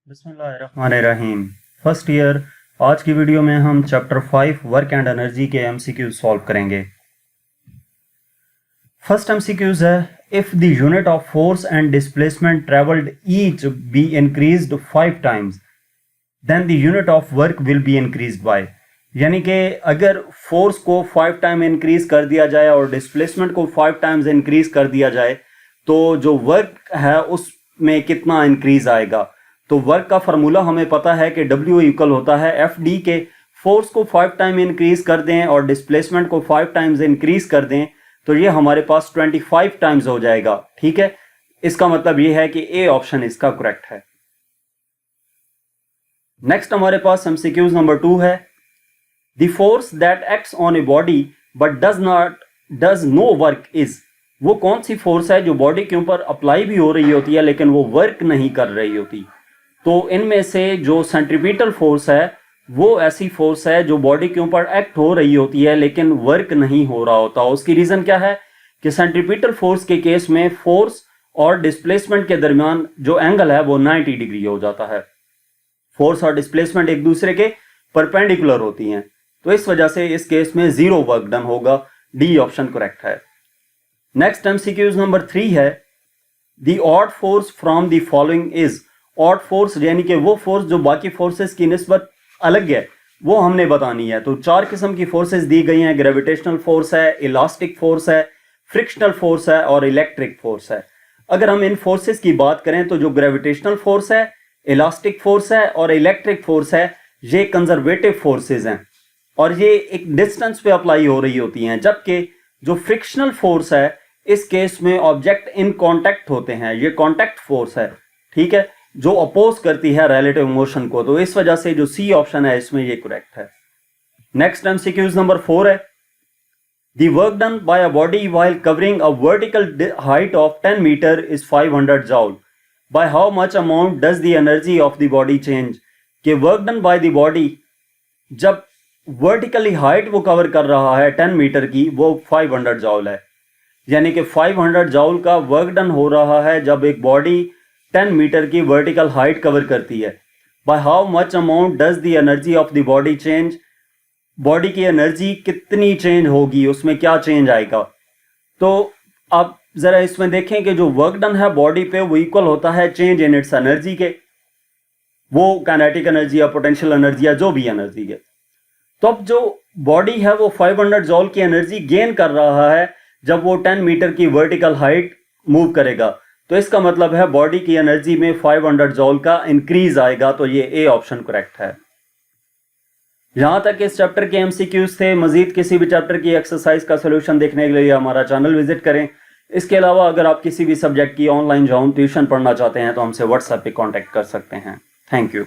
बिस्मिल्लाहिर्रहमानिर्रहीम। First year, आज की वीडियो में हम चैप्टर 5 वर्क एंड एनर्जी के एमसीक्यूज सॉल्व करेंगे। फर्स्ट एमसीक्यूज है, if the unit of force and displacement travelled each be increased 5 times then the unit of work will be increased by. यानी कि अगर फोर्स को 5 time increase कर दिया जाए और डिस्प्लेसमेंट को 5 टाइम्स इंक्रीज कर दिया जाए तो जो वर्क है उसमें कितना इंक्रीज आएगा। तो वर्क का फार्मूला हमें पता है कि W इक्वल होता है एफ डी के। फोर्स को 5 टाइम इंक्रीज कर दें और डिस्प्लेसमेंट को 5 टाइम्स इंक्रीज कर दें तो ये हमारे पास 25 टाइम्स हो जाएगा। ठीक है, इसका मतलब ये है कि ए ऑप्शन इसका करेक्ट है। नेक्स्ट हमारे पास एमसीक्यूज नंबर 2 है, the force that acts on a body but does no work is. वो कौन सी फोर्स है जो बॉडी के ऊपर अप्लाई भी हो रही होती है लेकिन वो वर्क नहीं कर रही होती। तो इनमें से जो सेंट्रीपिटल फोर्स है वो ऐसी फोर्स है जो बॉडी के ऊपर एक्ट हो रही होती है लेकिन वर्क नहीं हो रहा होता। उसकी रीजन क्या है कि सेंट्रीपिटल फोर्स के केस में फोर्स और डिस्प्लेसमेंट के दरमियान जो एंगल है वो 90 डिग्री हो जाता है। फोर्स और डिस्प्लेसमेंट एक दूसरे के परपेंडिकुलर होती हैं, तो इस वजह से इस केस में जीरो वर्क डन होगा। डी ऑप्शन करेक्ट है। नेक्स्ट एमसीक्यूज नंबर 3 है, the odd force from the following is. Odd force यानी कि वो फोर्स जो बाकी फोर्सेस की निस्बत अलग है वो हमने बतानी है। तो 4 किस्म की फोर्सेस दी गई हैं, ग्रेविटेशनल फोर्स है, इलास्टिक फोर्स है, फ्रिक्शनल फोर्स है और इलेक्ट्रिक फोर्स है। अगर हम इन फोर्सेस की बात करें तो जो ग्रेविटेशनल फोर्स है, इलास्टिक फोर्स है और इलेक्ट्रिक फोर्स है ये कंजर्वेटिव फोर्सेस हैं और ये एक डिस्टेंस पे अप्लाई हो रही होती हैं, जबकि जो फ्रिक्शनल फोर्स है इस केस में ऑब्जेक्ट इन कांटेक्ट होते हैं, ये कांटेक्ट फोर्स है। ठीक है, जो अपोज करती है रिलेटिव मोशन को। तो इस वजह से जो सी ऑप्शन है इसमें ये करेक्ट है। नेक्स्ट एमसीक्यूज नंबर 4 है, the work done by a body while covering a vertical height of 10 metre is 500 joule. By how much amount does the energy of the body change. कि work done by the body जब vertically height वो cover कर रहा है 10 metre की वो 500 जॉल है। यानी कि 500 जॉल का वर्क डन हो रहा है जब एक बॉडी 10 मीटर की वर्टिकल हाइट कवर करती है। Bye how much amount does the energy of the body change. Body की एनर्जी कितनी चेंज होगी, उसमें क्या चेंज आएगा। तो आप जरा इसमें देखें कि जो वर्क डन है बॉडी पे वो इक्वल होता है चेंज इन इट्स एनर्जी के, वो काइनेटिक एनर्जी या पोटेंशियल एनर्जी या जो भी एनर्जी है। तो अब जो बॉडी है वो 500 जॉल की एनर्जी गेन कर रहा है जब वो 10 मीटर की वर्टिकल हाइट मूव करेगा। तो इसका मतलब है बॉडी की एनर्जी में 500 जॉल का इंक्रीज आएगा। तो ये ए ऑप्शन करेक्ट है। यहां तक इस चैप्टर के एमसीक्यूज थे। मजीद किसी भी चैप्टर की एक्सरसाइज का सलूशन देखने के लिए हमारा चैनल विजिट करें। इसके अलावा अगर आप किसी भी सब्जेक्ट की ऑनलाइन ट्यूशन पढ़ना चाहते हैं तो हमसे व्हाट्सएप पे कांटेक्ट कर सकते हैं। Thank you.